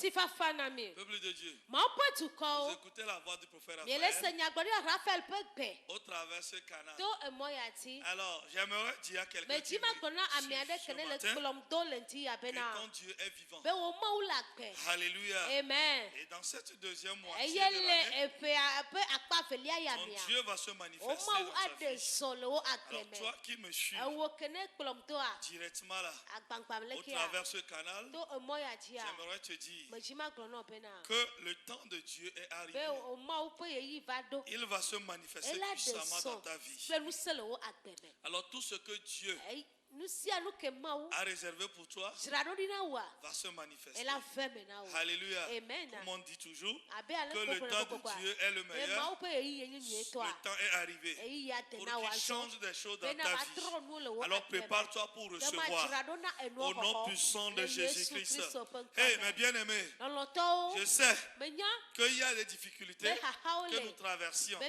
Peuple de Dieu, vous écoutez la voix du prophète Raphaël au travers ce canal. Alors, j'aimerais dire à quelqu'un qui quand Dieu est vivant. Alléluia. Amen. Et dans cette deuxième moitié de l'année, ton Dieu va se manifester dans ta vie. Alors, toi qui me suis directement là, au travers ce canal, j'aimerais te dire que le temps de Dieu est arrivé. Il va se manifester puissamment dans ta vie. Alors tout ce que Dieu a réservé pour toi va se manifester. Alléluia. Comme on dit toujours que le temps de Dieu est le meilleur. Le temps est arrivé pour qu'il change des choses dans ta vie. Alors prépare-toi pour recevoir au nom puissant de Jésus-Christ. Hey, mes bien-aimés, je sais qu'il y a des difficultés que nous traversions.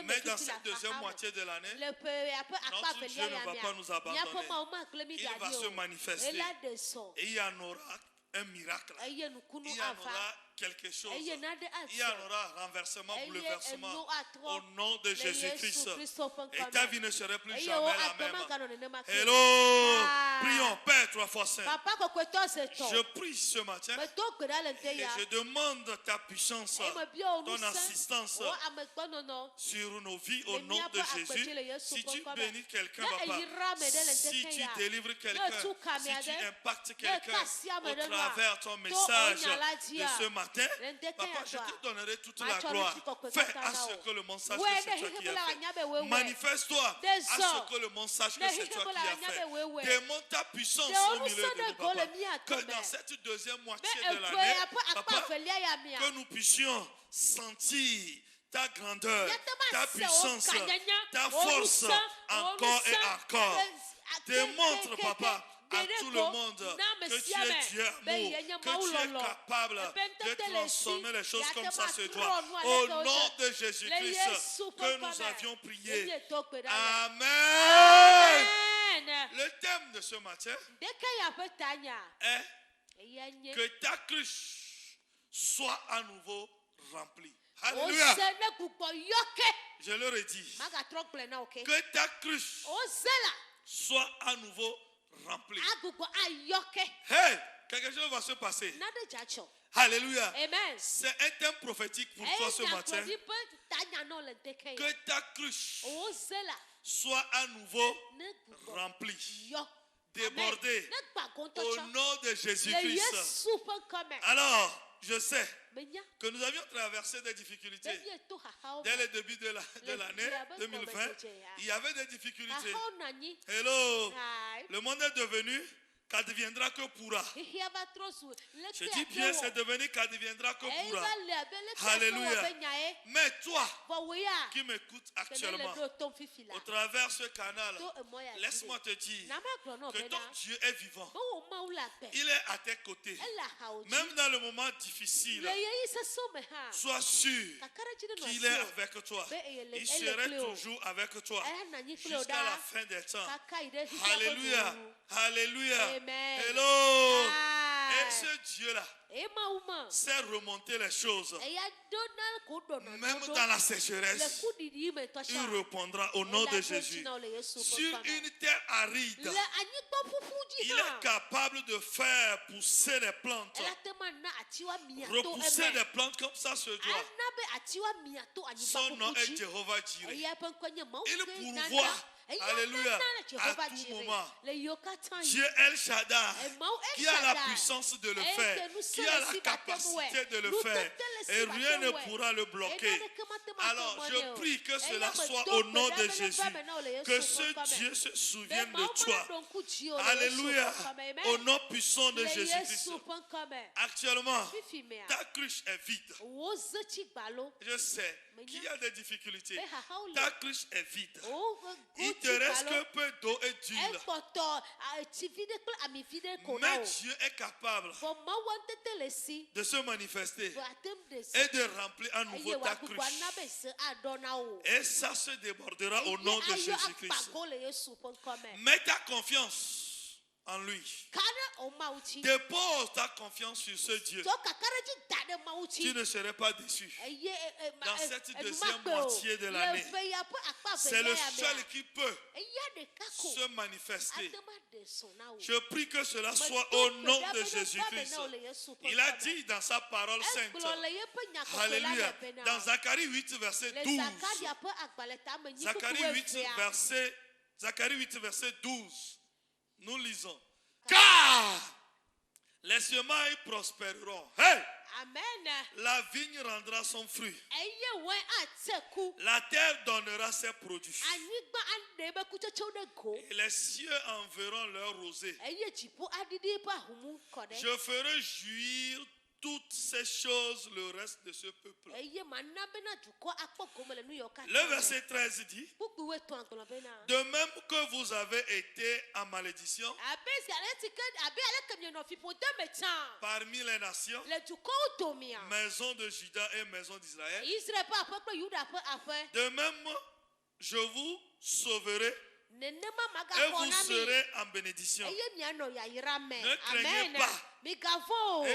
Mais dans cette deuxième moitié de l'année, notre Dieu ne va pas nous abandonner. Il va se manifester et il y en aura un miracle. Il y en aura quelque chose. Il y en aura renversement, bouleversement au nom de Jésus-Christ. Et ta vie ne serait plus jamais la même. Hello! Prions, Père 3 fois saint. Je prie ce matin et je demande ta puissance, ton assistance sur nos vies au nom de Jésus. Si tu bénis quelqu'un, papa, si tu délivres quelqu'un, si tu impactes quelqu'un au travers ton message de ce matin, papa, je te donnerai toute la gloire. Fais à ce que le monde sache que c'est toi qui as fait. Manifeste-toi à ce que le monde sache que c'est toi qui as fait. Démontre ta puissance au milieu de nous, papa. Que dans cette deuxième moitié de l'année, papa, que nous puissions sentir ta grandeur, ta puissance, ta force encore et encore. Démontre, papa, à tout le monde que tu es Dieu amour, que tu es capable de transformer les choses comme ça se doit. Au nom de Jésus-Christ que nous avions prié. Amen. Le thème de ce matin est que ta cruche soit à nouveau remplie. Alléluia. Je le redis. Que ta cruche soit à nouveau rempli. Hey, quelque chose va se passer. Alléluia. C'est un thème prophétique pour toi ce matin. Que ta cruche soit à nouveau remplie, débordée au nom de Jésus-Christ. Alors, je sais que nous avions traversé des difficultés. Dès le début de l'année 2020, il y avait des difficultés. Hello, le monde est devenu qu'adviendra que pourra. Je dis bien, c'est devenu qu'adviendra que pourra. Alléluia. Mais toi qui m'écoutes actuellement au travers ce canal, laisse-moi te dire que ton Dieu est vivant. Il est à tes côtés. Même dans le moment difficile, sois sûr qu'il est avec toi. Il serait toujours avec toi jusqu'à la fin des temps. Alléluia. Alléluia. Hello. Et ce Dieu-là sait remonter les choses. Même dans la sécheresse, il répondra au nom de Jésus. Sur une terre aride, il est capable de faire pousser les plantes. Repousser les plantes comme ça se doit. Son nom est Jéhovah Jireh. Il pourvoit. Alléluia. À tout moment. Dieu El Shaddai, qui a la puissance de le faire, qui a la capacité de le faire, et rien ne pourra le bloquer. Alors je prie que cela soit au nom de Jésus, que ce Dieu se souvienne de toi. Alléluia. Au nom puissant de Jésus-Christ. Actuellement, ta cruche est vide. Je sais qu'il y a des difficultés. Ta cruche est vide. Il te reste que peu d'eau et d'huile. Mais Dieu est capable de se manifester et de remplir à nouveau ta cruche. Et ça se débordera au nom de Jésus-Christ. Mets ta confiance en lui. Dépose ta confiance sur ce Dieu. Tu ne serais pas déçu. Dans cette deuxième moitié de l'année, c'est le seul qui peut se manifester. Je prie que cela soit au nom de Jésus-Christ. Il a dit dans sa parole sainte, alléluia, dans Zacharie 8, verset 12. Zacharie 8, verset 12. Nous lisons. Car les semailles prospéreront. Hey! Amen. La vigne rendra son fruit. La terre donnera ses produits. Et les cieux enverront leur rosée. Je ferai jouir toutes ces choses le reste de ce peuple. Le verset 13 dit, de même que vous avez été en malédiction parmi les nations, maison de Juda et maison d'Israël, de même je vous sauverai et vous serez en bénédiction. Ne craignez pas et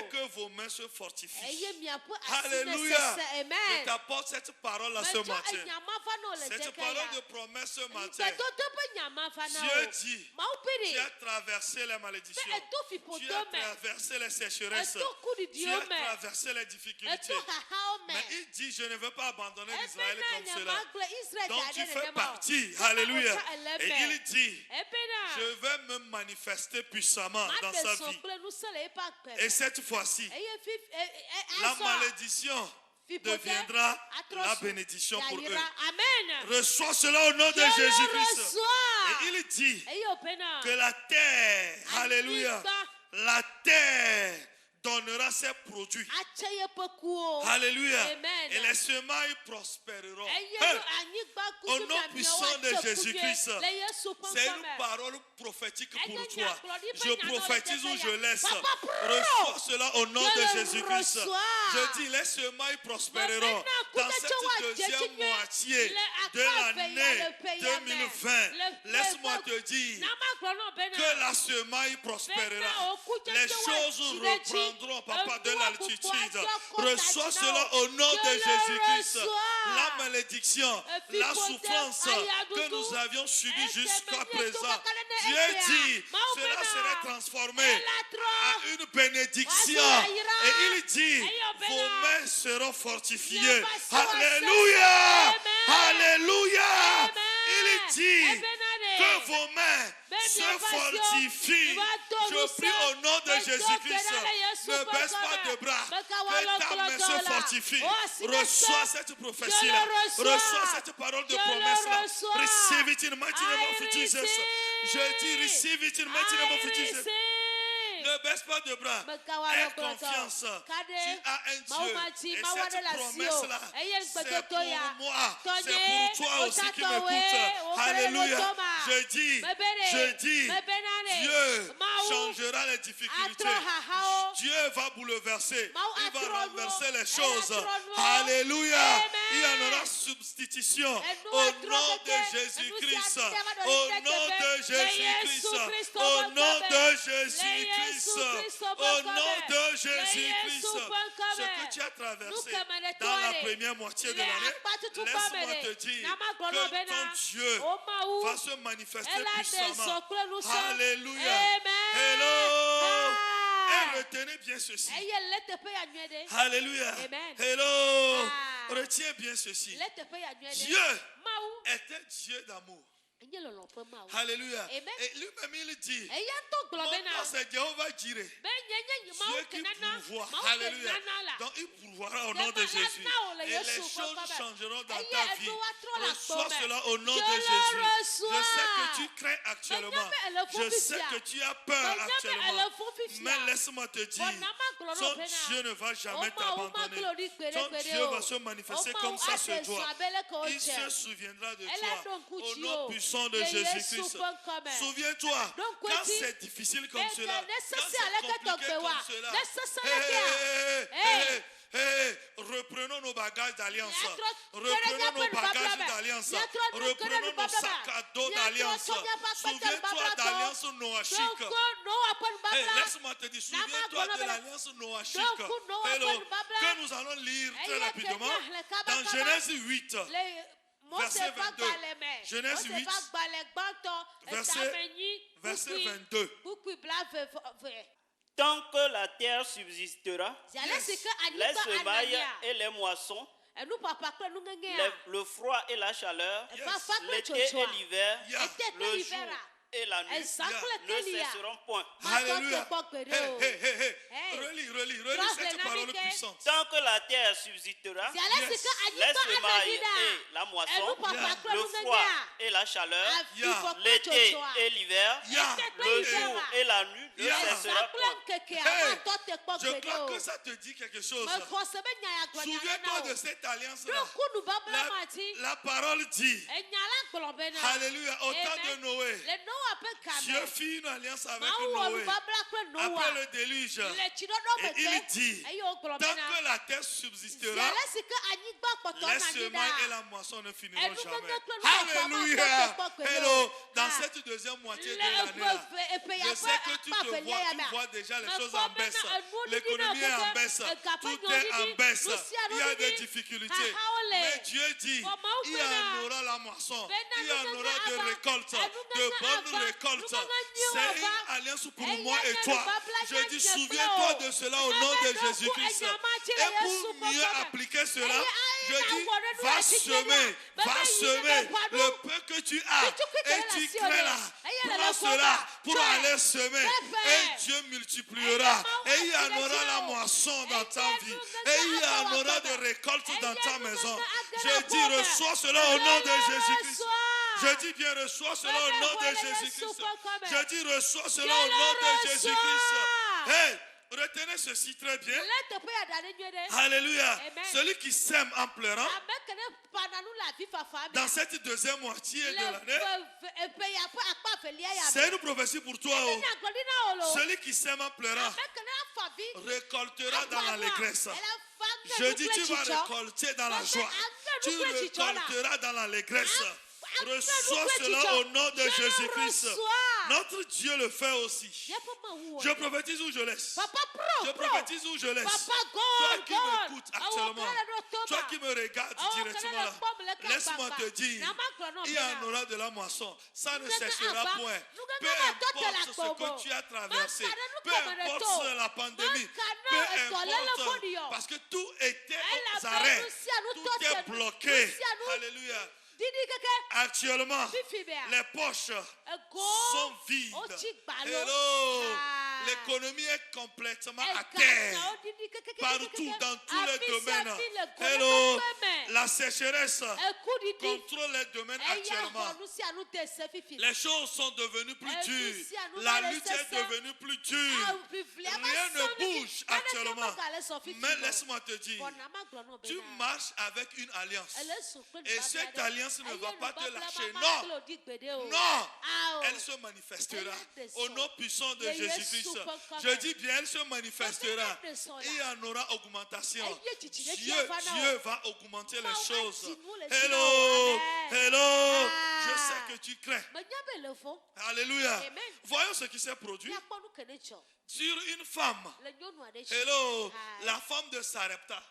que vos mains se fortifient. Alléluia. Je t'apporte cette parole à ce matin. Cette parole de promesse ce matin. Dieu dit, tu as traversé les malédictions. Tu as traversé les sécheresses. Tu as traversé les difficultés. Mais il dit, je ne veux pas abandonner l'Israël comme cela. Donc tu fais partie. Alléluia. Et il dit, je vais me manifester puissamment dans sa vie. Et cette fois-ci, la malédiction deviendra la bénédiction pour eux. Amen. Reçois cela au nom de Jésus-Christ. Et il dit que la terre, alléluia, la terre donnera ses produits. Alléluia. Amen. Et les semailles prospéreront. Au nom puissant de Jésus-Christ, c'est une parole prophétique pour toi. Je prophétise ou je laisse. Reçois cela au nom de Jésus-Christ. Je dis, les semailles prospéreront. Dans cette deuxième moitié de l'année 2020, laisse-moi te dire que la semaille prospérera. Les choses reprendront. Papa, de l'altitude. Reçois cela au nom de Jésus-Christ. La malédiction, la souffrance que nous avions subie jusqu'à présent, Dieu dit, cela serait transformé à une bénédiction. Et il dit, vos mains seront fortifiées. Alléluia. Alléluia. Il dit que vos mains se fortifient. Je prie au nom de Jésus-Christ. Ne baisse pas de bras. Que ta main se fortifie. Reçois cette prophétie-là. Reçois cette parole de promesse-là. Receive it in the mighty name of Jesus. Je dis receive it in the mighty name of Jesus. Ne baisse pas de bras. Aie confiance. Tu as un Dieu. Et cette promesse-là, c'est pour moi. C'est pour toi aussi qui m'écoutes. Alléluia. Je dis, Dieu changera les difficultés. Dieu va bouleverser. Il va renverser les choses. Alléluia. Il y en aura substitution. Au nom de Jésus-Christ. Au nom de Jésus-Christ. Au nom de Jésus-Christ. Au nom de Jésus-Christ, ce que tu as traversé dans la première moitié de l'année, laisse-moi te dire que ton Dieu va se manifester puissamment. Alléluia. Hello. Et retenez bien ceci. Alléluia. Hello. Retiens bien ceci. Dieu est un Dieu d'amour. Alléluia. Et lui-même il dit, mon nom c'est Jéhovah Jireh, Dieu qui pourvoit. Alléluia. Donc il pourvoira au nom de Jésus. Et les choses changeront dans ta vie. Reçois cela au nom de Jésus. Je sais que tu crains actuellement. Je sais que tu as peur actuellement. Mais laisse-moi te dire, ton Dieu ne va jamais t'abandonner. Ton Dieu va se manifester comme ça se doit. Il se souviendra de toi. Au nom puissant de Jésus-Christ. Souviens-toi, quand c'est difficile comme cela, quand c'est compliqué comme cela, reprenons nos bagages d'alliance. Reprenons nos bagages d'alliance. Reprenons nos sacs à dos d'alliance. Souviens-toi d'alliance noachique. Laisse-moi te dire, souviens-toi de l'alliance noachique. Que nous allons lire très rapidement dans Genèse 8. Verset 22. Genèse 8, verset 22. Tant que la terre subsistera, les semailles et les moissons, le froid et la chaleur, l'été et l'hiver, le jour et la nuit ne cesseront point. Alléluia. Relis cette parole puissante. Tant que la terre subsistera, les semailles et la moisson, le froid et la chaleur, l'été et l'hiver, le jour et la nuit ne cesseront point. Je crois que ça te dit quelque chose. Souviens-toi de cette alliance-là. La parole dit, alléluia, au temps de Noé, Dieu fit une alliance avec Noé après le déluge. Et il dit, tant que la terre subsistera, les semailles et la moisson ne finiront jamais. Alléluia. Hello. Dans cette deuxième moitié de l'année, je sais que tu vois déjà les choses en baisse. L'économie est en baisse. Tout est en baisse. Il y a des difficultés. Mais Dieu dit, il y en aura la moisson. Il y en aura de récoltes, de bonnes récoltes. C'est une alliance pour moi et toi. Je dis, souviens-toi de cela au nom de Jésus-Christ. Et pour mieux appliquer cela, je dis, va semer le peu que tu as. Et tu crées là. Prends cela pour aller semer. Et Dieu multipliera. Et il y en aura la moisson dans ta vie. Et il y en aura des récoltes dans ta maison. Je dis, reçois cela au nom de Jésus-Christ. Je dis bien, reçois cela au nom de Jésus-Christ. Je dis, reçois cela au nom de Jésus-Christ. Hey, retenez ceci très bien. Alléluia. Celui qui sème en pleurant, dans cette deuxième moitié de l'année, c'est une prophétie pour toi. Celui qui sème en pleurant récoltera dans l'allégresse. Je dis, tu vas récolter dans la joie. Tu récolteras dans l'allégresse. Reçois cela au nom de Jésus-Christ. Notre Dieu le fait aussi. Je prophétise où je laisse. Je prophétise où je laisse. Toi qui m'écoutes actuellement, toi qui me regardes directement là, laisse-moi te dire, il y en aura de la moisson. Ça ne cessera point. Peu importe ce que tu as traversé, peu importe la pandémie, peu importe, parce que tout était aux arrêts, tout est bloqué. Alléluia. Actuellement, les poches sont vides. Hello. L'économie est complètement à terre. Partout, dans tous les domaines. Hello. La sécheresse contrôle les domaines actuellement. Les choses sont devenues plus dures. La lutte est devenue plus dure. Rien ne bouge actuellement. Mais laisse-moi te dire, tu marches avec une alliance. Et cette alliance ne va pas te lâcher. Non. Non. Elle se manifestera au nom puissant de Jésus-Christ. Je dis bien, elle se manifestera. Et il y en aura augmentation. Dieu va augmenter les choses. Hello. Hello. Je sais que tu crains. Alléluia. Voyons ce qui s'est produit sur une femme. Hello. La femme de Sarepta.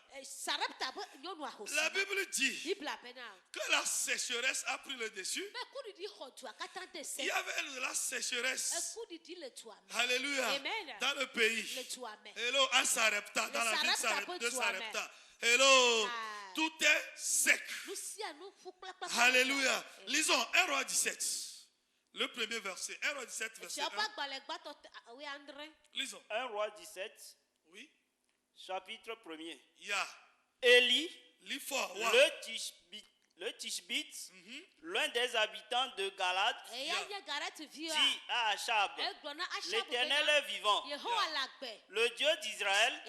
La Bible dit que la sécheresse a pris le dessus. Il y avait de la sécheresse. Alléluia. Dans le pays. Hello. À Sarepta. Dans la ville de Sarepta. Hello. Tout est sec. Alléluia. Lisons 1 Roi 17. Le premier verset. 1 Roi 17, verset 1. Lisons. 1 Roi 17. Oui. Chapitre 1er. Élie, le Tishbite, l'un des habitants de Galad, dit à Achab, l'Éternel est vivant, le Dieu d'Israël,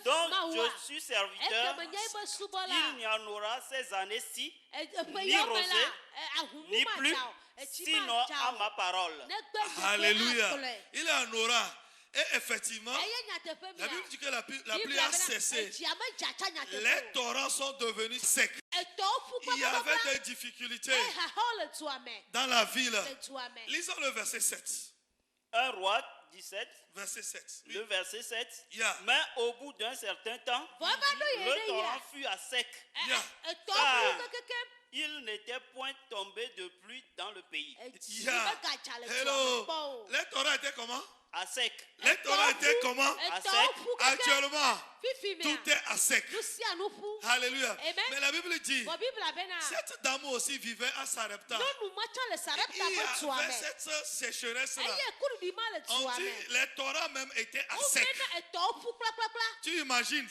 dont je suis serviteur, il n'y en aura ces années-ci, ni rosée, ni pluie, sinon à ma parole. Alléluia. Il en aura. Et effectivement, la Bible dit que la pluie a cessé. Les torrents sont devenus secs. Il y avait des difficultés dans la ville. Lisons le verset 7. 1 Roi 17. Verset 7. Oui. Le verset 7. Mais au bout d'un certain temps, le torrent fut à sec. Car il n'était point tombé de pluie dans le pays. Hello. Les torrents étaient comment? À sec. Les torrents étaient comment? À sec. Actuellement, tout est à sec. Alléluia. Mais la Bible dit, cette dame aussi vivait à Sarepta. Il y avait cette sécheresse-là. On dit, les torrents même étaient à sec. Tu imagines?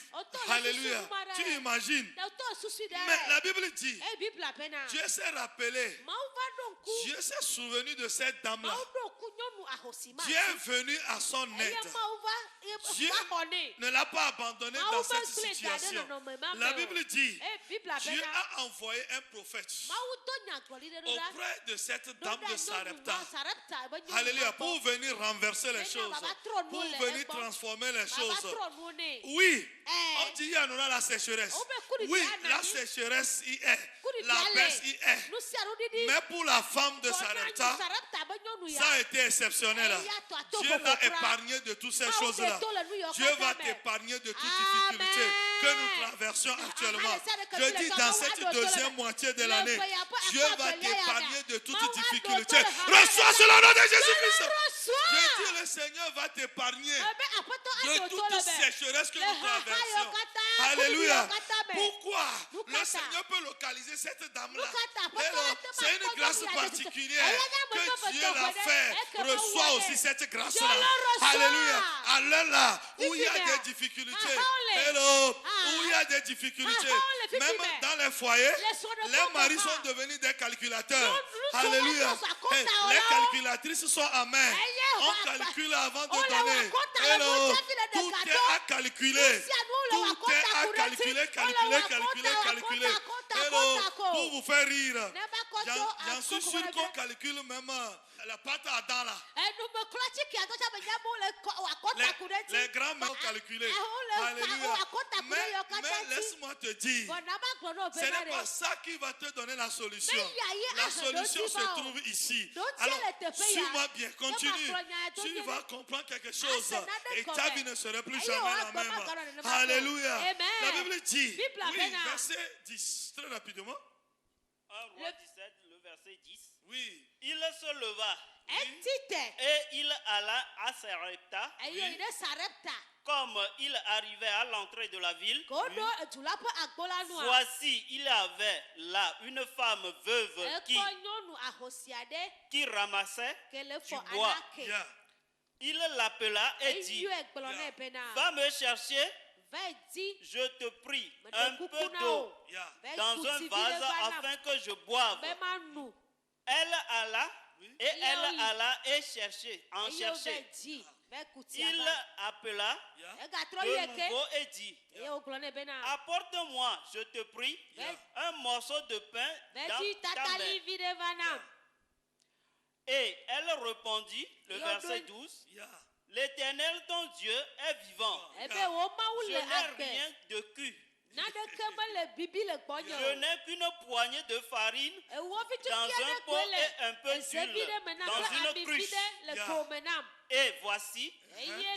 Alléluia. Tu imagines? Mais la Bible dit, Dieu s'est rappelé. Dieu s'est souvenu de cette dame-là. Dieu est venu à son aide. Dieu ne l'a pas abandonné dans cette situation. La Bible dit, Dieu a envoyé un prophète auprès de cette dame de Sarepta. Alléluia, pour venir renverser les choses, pour venir transformer les choses. Oui, on dit on a la sécheresse. Oui, la sécheresse y est. La baisse y est. Mais pour la femme de Sarepta, ça a été exceptionnel. Dieu l'a épargné de toutes ces choses-là. Dieu va t'épargner de toute difficulté que nous traversons actuellement. Je dis dans cette deuxième moitié de l'année, Dieu va t'épargner de toute difficulté. Reçois cela au nom de Jésus-Christ. Je dis le Seigneur va t'épargner de toute sécheresse que nous traversons. Alléluia. Pourquoi le Seigneur peut localiser cette dame-là? C'est une grâce particulière que Dieu l'a fait. Reçois aussi cette grâce-là. Alléluia. Alors là où il y a des difficultés, où il y a des difficultés, même dans les foyers, les maris sont devenus des calculateurs. Alléluia. Les calculatrices sont en main. On calcule avant de donner. Tout est à calculer. Tout est à calculer, calculer. Pour vous faire rire. J'en suis sûr qu'on calcule même la pâte à dents là. Les grands-mères ont calculé. Alléluia. Mais laisse-moi te dire, ce n'est pas ça qui va te donner la solution. La solution se trouve ici. Alors, suis-moi bien, continue. Tu vas comprendre quelque chose et ta vie ne sera plus jamais la même. Alléluia. La Bible dit, oui, verset 10, très rapidement. 1 Roi 17, le verset 10. Oui. Il se leva et il alla à Sarepta. Comme il arrivait à l'entrée de la ville, voici, il y avait là une femme veuve qui ramassait du bois. Il l'appela et dit, va me chercher, je te prie, un peu d'eau dans un vase afin que je boive. Elle alla et cherchait. Il appela de nouveau et dit, apporte-moi, je te prie, un morceau de pain dans ta main. Et elle répondit, le verset 12, l'Éternel ton Dieu est vivant. Je n'ai rien de cuit. Je n'ai qu'une poignée de farine dans un pot et un peu d'huile dans une cruche. Et voici,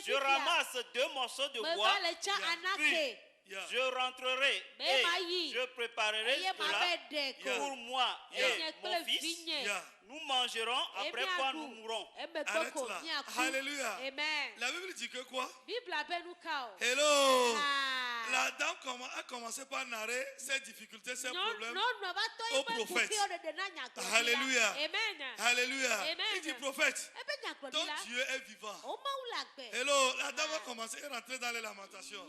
je ramasse 2 morceaux de bois, puis je rentrerai et je préparerai cela pour moi et mon fils. Nous mangerons, après quoi nous mourrons. Arrête là. Alléluia. La Bible dit que quoi? Hello. La dame a commencé par narrer ses difficultés, ses problèmes au prophète. Alléluia. Alléluia. Il dit, prophète, ton Dieu est vivant. Hello. La dame a commencé à rentrer dans les lamentations.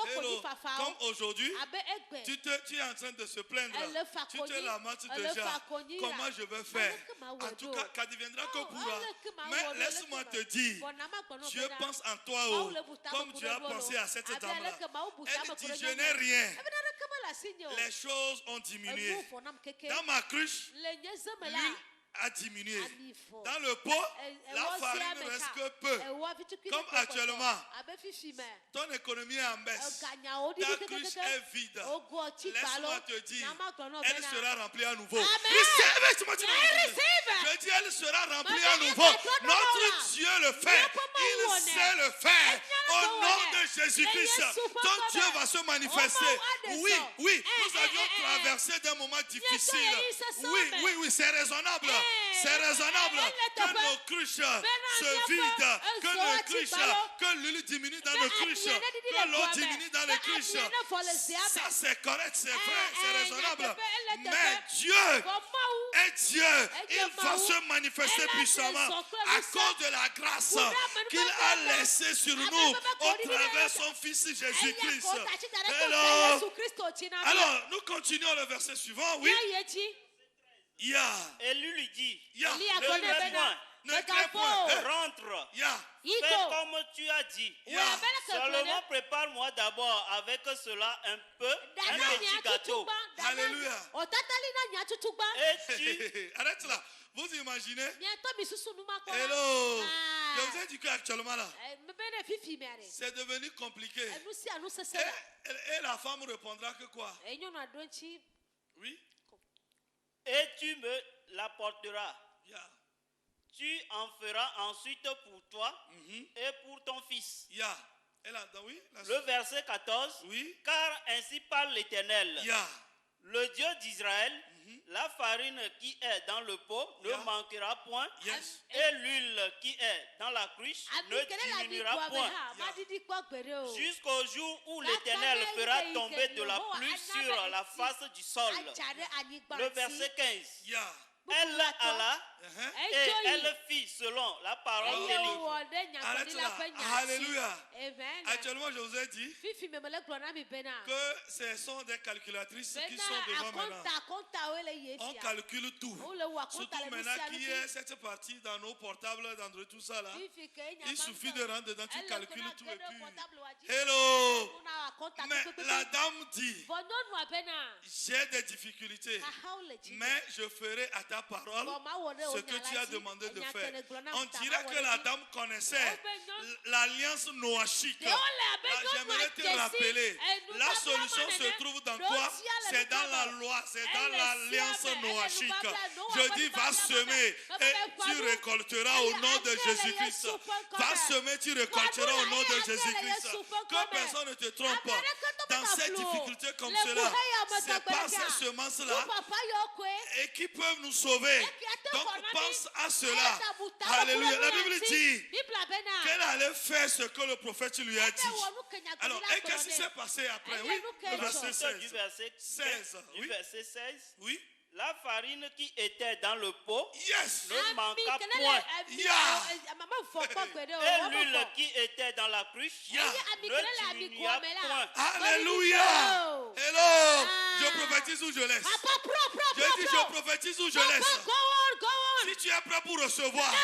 Hello. Comme aujourd'hui, tu es en train de se plaindre. Tu te lamentes déjà. Comment je vais faire? En tout cas, qu'adviendra que pourra. Mais laisse-moi te dire, Dieu pense en toi, comme tu as pensé à cette dame-là. Elle dit, je n'ai rien. Les choses ont diminué. Dans ma cruche, l'huile a diminué. Dans le pot, la farine ne reste que peu. Comme actuellement, ton économie est en baisse. Ta cruche est vide. Laisse-moi te dire, elle sera remplie à nouveau. Je dis, elle sera remplie à nouveau. Notre Dieu le fait. Il sait le faire. Au nom de Jésus-Christ, ton Dieu va se manifester. Oui, nous avions traversé des moments difficiles. Oui, c'est raisonnable. C'est raisonnable que nos cruches se vident, que l'huile diminue dans nos cruches, que l'eau diminue dans les cruches. Ça c'est correct, c'est vrai, c'est raisonnable. Mais Dieu est Dieu. Il va se manifester puissamment à cause de la grâce qu'il a laissée sur nous au travers de son Fils Jésus-Christ. Alors, nous continuons le verset suivant, oui. Et lui dit, ne crains point, rentre, fais comme tu as dit. Seulement prépare-moi d'abord avec cela un petit gâteau. Alléluia. Et tu... Arrête là. Vous imaginez? Hello. Je vous ai dit qu'actuellement là, c'est devenu compliqué. Et la femme répondra que quoi? Oui. Et tu me l'apporteras. Tu en feras ensuite pour toi et pour ton fils. Le verset 14. Car ainsi parle l'Éternel, le Dieu d'Israël, la farine qui est dans le pot ne manquera point, et l'huile qui est dans la cruche ne diminuera point, jusqu'au jour où l'Éternel fera tomber de la pluie sur la face du sol. Le verset 15. Elle alla et elle fit selon la parole d'Élie. Arrête là. Alléluia. Actuellement, je vous ai dit que ce sont des calculatrices qui sont devant maintenant. On calcule tout. Surtout maintenant qu'il y a cette partie dans nos portables, dans tout ça là. Il suffit de rentrer dedans, tu calcules tout et puis... Hello. Mais la dame dit, j'ai des difficultés, mais je ferai à ta parole ce que tu as demandé de faire. On dirait que la dame connaissait l'alliance noachique. J'aimerais te rappeler, la solution se trouve dans quoi? C'est dans la loi, c'est dans l'alliance noachique. Je dis va semer et tu récolteras au nom de Jésus-Christ. Va semer, tu récolteras au nom de Jésus-Christ. Que personne ne te trompe. Dans ces difficultés comme cela, c'est par ces semences-là et qui peuvent nous sauver. Donc pense à cela. Alléluia. La Bible dit qu'elle allait faire ce que le prophète lui a dit. Alors, et qu'est-ce qui s'est passé après? Oui, le verset 16. Du verset 16. Oui. La farine qui était dans le pot ne manqua point. Et l'huile qui était dans la cruche ne diminua point. Alléluia. Hello. Je prophétise ou je laisse? Je dis je prophétise ou je laisse? Si tu es prêt pour recevoir,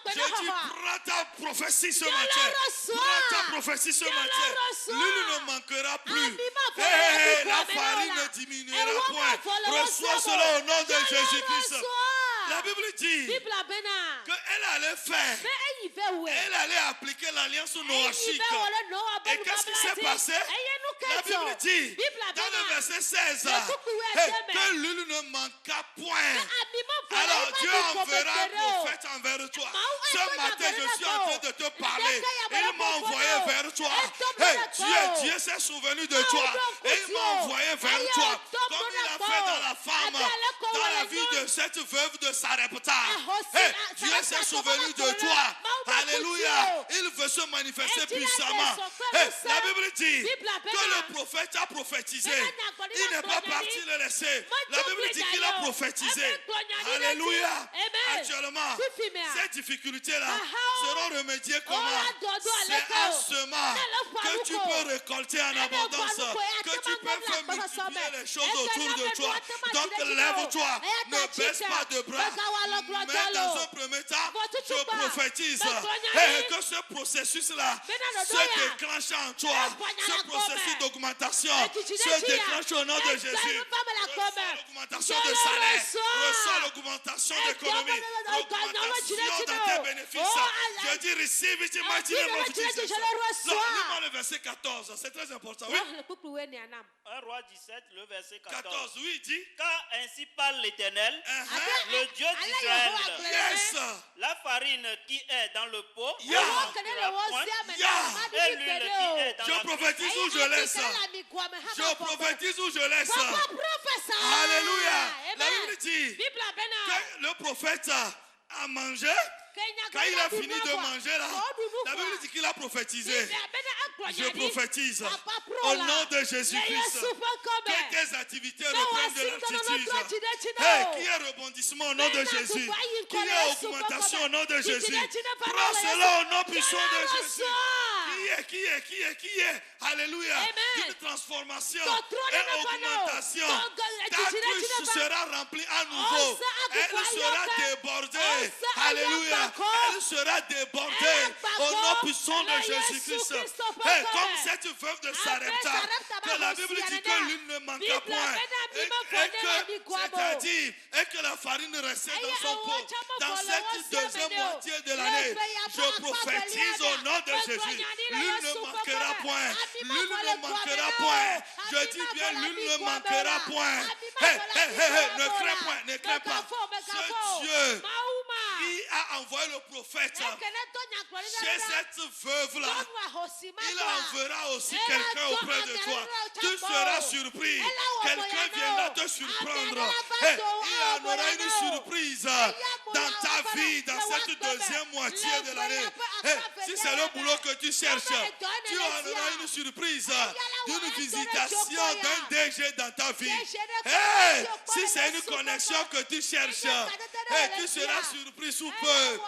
je dis prends ta prophétie ce matin. Prends ta prophétie ce matin. L'huile ne manquera plus. La farine ne diminuera point. Reçois cela au nom de Jésus-Christ. La Bible dit qu'elle allait faire, elle allait appliquer l'alliance noachique. Et qu'est-ce qui s'est passé? La Bible dit dans le verset 16 que l'huile ne manqua point. Alors Dieu enverra un prophète envers toi. Ce matin je suis en train de te parler. Il m'a envoyé vers toi. Dieu s'est souvenu de toi. Et il m'a envoyé vers toi. Comme il a fait dans la femme, dans la vie de cette veuve de Sarepta. Dieu s'est souvenu de toi. Alléluia. Il veut se manifester puissamment. La Bible dit que le prophète a prophétisé. Il n'est pas parti le laisser. La Bible dit qu'il a prophétisé. Alléluia. actuellement, ces difficultés-là seront remédiées comment? C'est un semas que tu peux récolter en abondance, que tu peux faire multiplier les choses autour de toi. Donc lève-toi, ne baisse pas de bras. Mais dans un premier temps, je prophétise que ce processus-là se déclenche en toi. Ce processus d'augmentation se déclenche au nom de Jésus. Reçois l'augmentation de salaire, reçois l'augmentation d'économie, l'augmentation dans tes bénéfices. Je dis receive it in mighty name of Jesus. Lis-moi le verset 14, c'est très important. Oui? 1 Roi 17, le verset 14. 14, oui, il dit. Car ainsi parle l'Éternel, le Dieu d'Israël. Yes. La farine qui est dans le pot, et l'huile qui est dans je prophétise où je laisse. Je prophétise où je laisse. Alléluia. La Bible dit que le prophète a mangé. Quand il a fini de manger là, la Bible dit qu'il a prophétisé. Je prophétise au nom de Jésus-Christ que tes activités reprennent de l'altitude. Qu'il y ait rebondissement au nom de Jésus. Qu'il y ait augmentation au nom de Jésus. Prends cela au nom puissant de Jésus. Qui est, alléluia, une transformation et augmentation. Ta cruche sera remplie à nouveau. Elle sera débordée. Alléluia. Elle sera débordée au nom puissant de Jésus-Christ. Comme cette veuve de Sarepta, que la Bible dit que l'une ne manqua point. Et que la farine restait dans son pot. Dans cette deuxième moitié de l'année, je prophétise au nom de Jésus. L'une ne manquera point. L'une ne manquera point. Je dis bien, l'une ne manquera point. Ne crains point, ne crains pas. Ce Dieu qui a envoyé le prophète chez cette veuve-là, il enverra aussi quelqu'un auprès de toi. Tu seras surpris. Quelqu'un viendra te surprendre. Il y en aura une surprise dans ta vie, dans cette deuxième moitié de l'année. Si c'est le boulot que tu cherches, tu en auras une surprise d'une visitation d'un DG dans ta vie. Si c'est une connexion que tu cherches, tu seras surpris sous peu.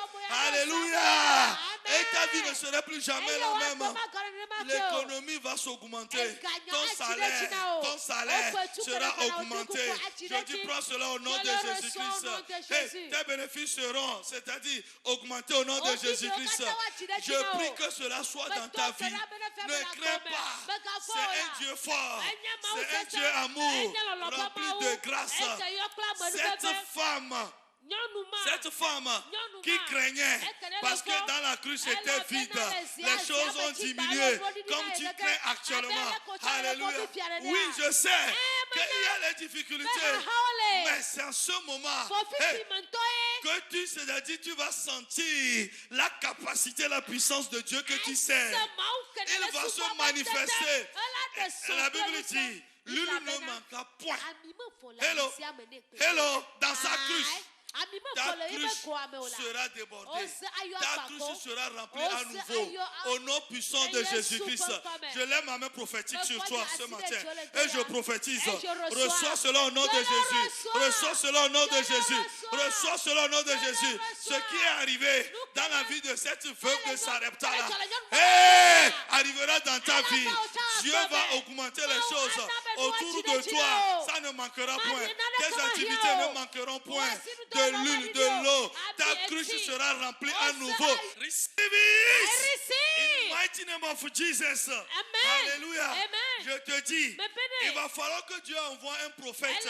Alléluia. Et ta vie ne sera plus jamais la même. L'économie va s'augmenter. Ton salaire sera augmenté. Je dis, prends cela au nom de Jésus-Christ. Tes bénéfices seront, c'est-à-dire augmentés au nom de Jésus-Christ. Je prie que cela soit dans ta vie. Ne crains pas. C'est un Dieu fort. C'est un Dieu amour, rempli de grâce. Cette femme qui craignait, parce que dans la cruche c'était vide, les choses ont diminué, comme tu crains actuellement. Alléluia. Oui, je sais qu'il y a des difficultés, mais c'est en ce moment que tu, c'est-à-dire, tu vas sentir la capacité, la puissance de Dieu que tu sers. Il va se manifester. La Bible dit, l'une ne manquera point. Hello, dans sa cruche. Ta cruche sera débordée. Ta cruche sera remplie à nouveau. Au nom puissant de Jésus-Christ. Je lève ma main prophétique sur toi ce matin. Et je prophétise. Reçois cela au nom de Jésus. Reçois cela au nom de Jésus. Reçois cela au nom de Jésus. Ce qui est arrivé dans la vie de cette veuve de Sarepta arrivera dans ta vie. Dieu va augmenter les choses autour de toi. Ça ne manquera point. Tes activités ne manqueront point. De l'huile, de l'eau, ta cruche sera remplie à nouveau. Receive it. In mighty name of Jesus. Alléluia. Je te dis, il va falloir que Dieu envoie un prophète.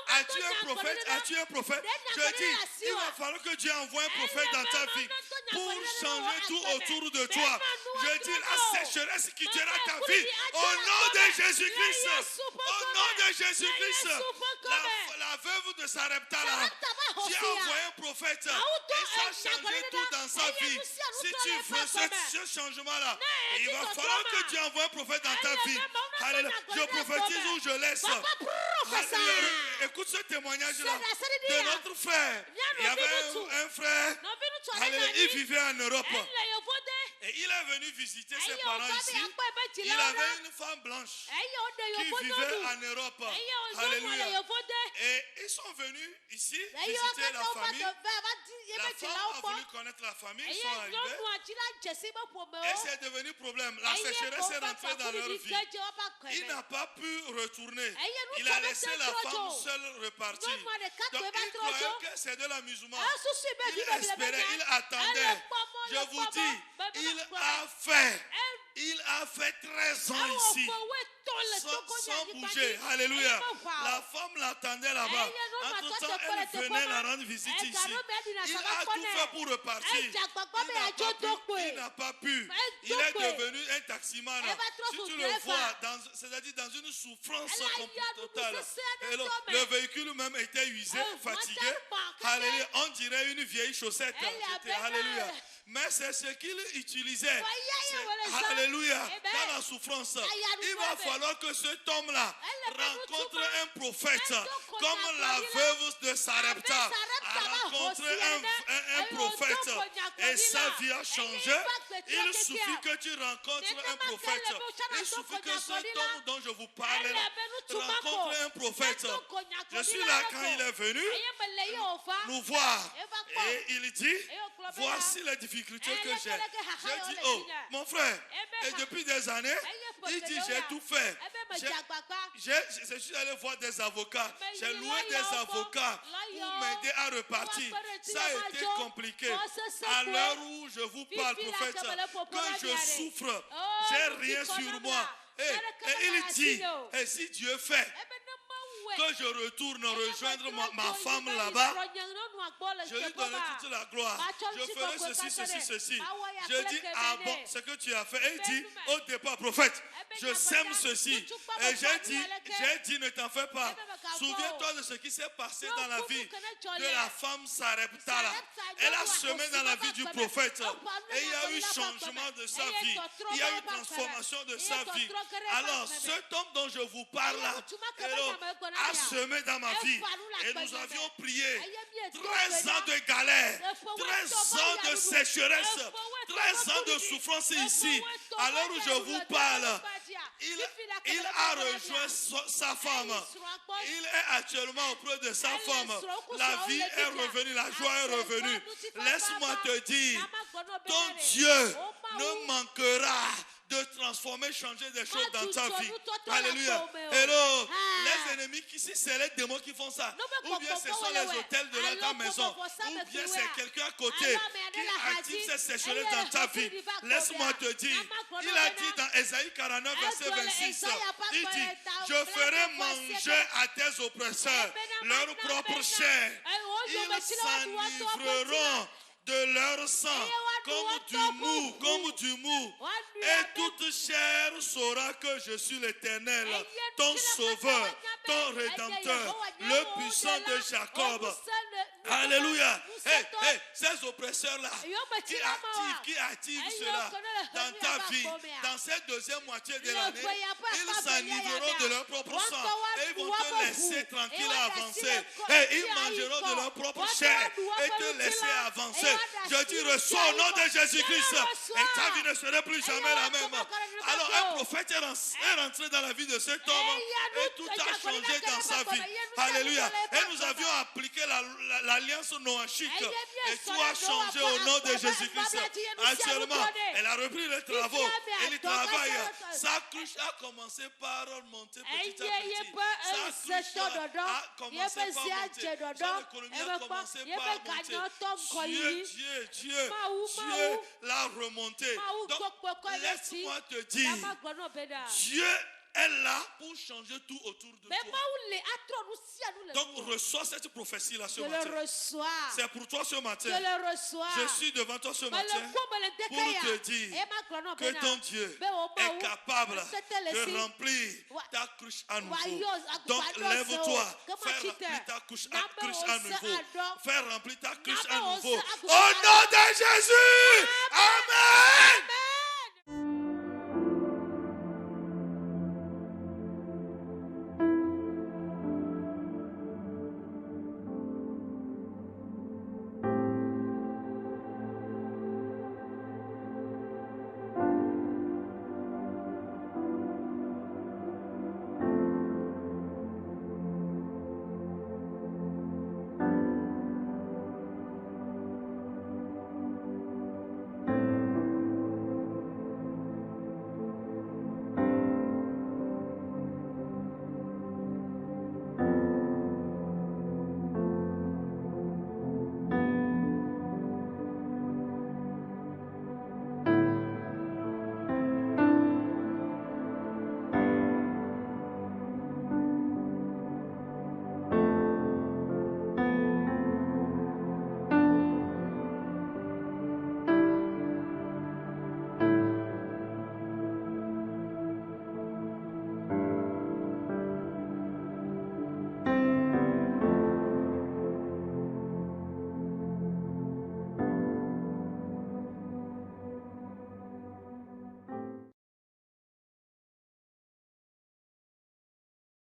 As-tu un prophète? As-tu un prophète? Je dis, il va falloir que Dieu envoie un prophète dans ta vie pour changer tout autour de toi. Je dis, la sécheresse quittera ta vie au nom de Jésus-Christ. Au nom de Jésus-Christ. La veuve de Sarepta là, Dieu a envoyé un prophète et ça a changé tout dans sa vie. Si tu veux ce changement-là, il va falloir que Dieu envoie un prophète dans ta vie. Alléluia. Je prophétise où je laisse. Écoute ce témoignage-là de notre frère. Il y avait un frère, il vivait en Europe. Et il est venu visiter ses parents ici. Il avait une femme blanche qui vivait en Europe. Alléluia. Et ils sont venus ici visiter la famille. La femme a voulu connaître la famille, ils sont arrivés. Et c'est devenu problème. La sécheresse est rentrée dans leur vie. Il n'a pas pu retourner. Il a laissé la femme seule repartir. Donc il croyait que c'est de l'amusement. Il espérait, il attendait. Je vous dis, il a fait 13 ans ici. Sans bouger. Alléluia. La femme l'attendait là-bas. Entre-temps, elle venait la rendre visite ici. Il a tout fait pour repartir. Il n'a pas pu. Il est devenu un taximan. Si tu le vois, c'est-à-dire dans une souffrance totale. Et le véhicule même était usé, fatigué. Alléluia. On dirait une vieille chaussette. Alléluia. Mais c'est ce qu'il utilisait. Alléluia. Dans la souffrance. Il va falloir que cet homme-là rencontre un prophète. Comme la veuve de Sarepta a rencontré un prophète. Et sa vie a changé. Il suffit que tu rencontres un prophète. Il suffit que cet homme dont je vous parle rencontre un prophète. Je suis là quand il est venu nous voir. Et il dit, voici les difficultés que j'ai. J'ai dit, oh, mon frère, et depuis des années, il dit, j'ai tout fait. Je suis allé voir des avocats. J'ai loué des avocats pour m'aider à repartir. Ça a été compliqué. À l'heure où je vous parle, prophète, que je souffre, j'ai rien sur moi. Et il dit, et si Dieu fait que je retourne rejoindre ma femme là-bas, je lui donnerai toute la gloire. Je ferai ceci. Je dis, ah bon, ce que tu as fait. Et il dit, au départ, prophète, je sème ceci. Et j'ai dit, ne t'en fais pas. Souviens-toi de ce qui s'est passé dans la vie de la femme Sarepta. Elle a semé dans la vie du prophète. Et il y a eu changement de sa vie. Il y a eu transformation de sa vie. Alors, cet homme dont je vous parle là, a semé dans ma vie. Et nous avions prié 13 ans de galère, 13 ans de sécheresse, 13 ans de souffrance ici. À l'heure où je vous parle, il a rejoint sa femme. Il est actuellement auprès de sa femme. La vie est revenue, la joie est revenue. Laisse-moi te dire, ton Dieu ne manquera de transformer, changer des choses dans ta vie. Alléluia. Hello. Les ennemis, ici, c'est les démons qui font ça. Ou bien ce sont les hôtels de ta maison. Ou bien c'est quelqu'un à côté qui active cette sécheresse dans ta vie. Laisse-moi te dire. Il a dit dans Ésaïe 49, verset 26. Il dit, je ferai manger à tes oppresseurs leur propre chair. Ils s'enivreront de leur sang, comme du mou. Et toute chair saura que je suis l'Éternel, ton sauveur, ton rédempteur, le puissant de Jacob. Alléluia. Hey, ces oppresseurs-là, qui activent cela dans ta vie, dans cette deuxième moitié de l'année, ils s'enivreront de leur propre sang et ils vont te laisser tranquille à avancer. Et ils mangeront de leur propre chair et te laisser avancer. Je dis, reçois au nom de Jésus-Christ et ta vie ne sera plus jamais la même. Alors un prophète est rentré dans la vie de cet homme et tout a changé dans sa vie. Alléluia. Et nous avions appliqué l'alliance noachique et tout a changé au nom de Jésus-Christ. Actuellement, elle a repris les travaux et le travail. Sa cruche a commencé par monter petit à petit. Sa cruche a commencé par monter. Son économie a commencé par monter. Dieu l'a remonté. Donc, laisse-moi te dire, Dieu est là pour changer tout autour de toi. Donc reçois cette prophétie-là ce matin. C'est pour toi ce matin. Je suis devant toi ce matin pour te dire que ton Dieu est capable de remplir ta cruche à nouveau. Donc lève-toi, fais remplir ta cruche à nouveau. Fais remplir ta cruche à nouveau. Au nom de Jésus. Amen.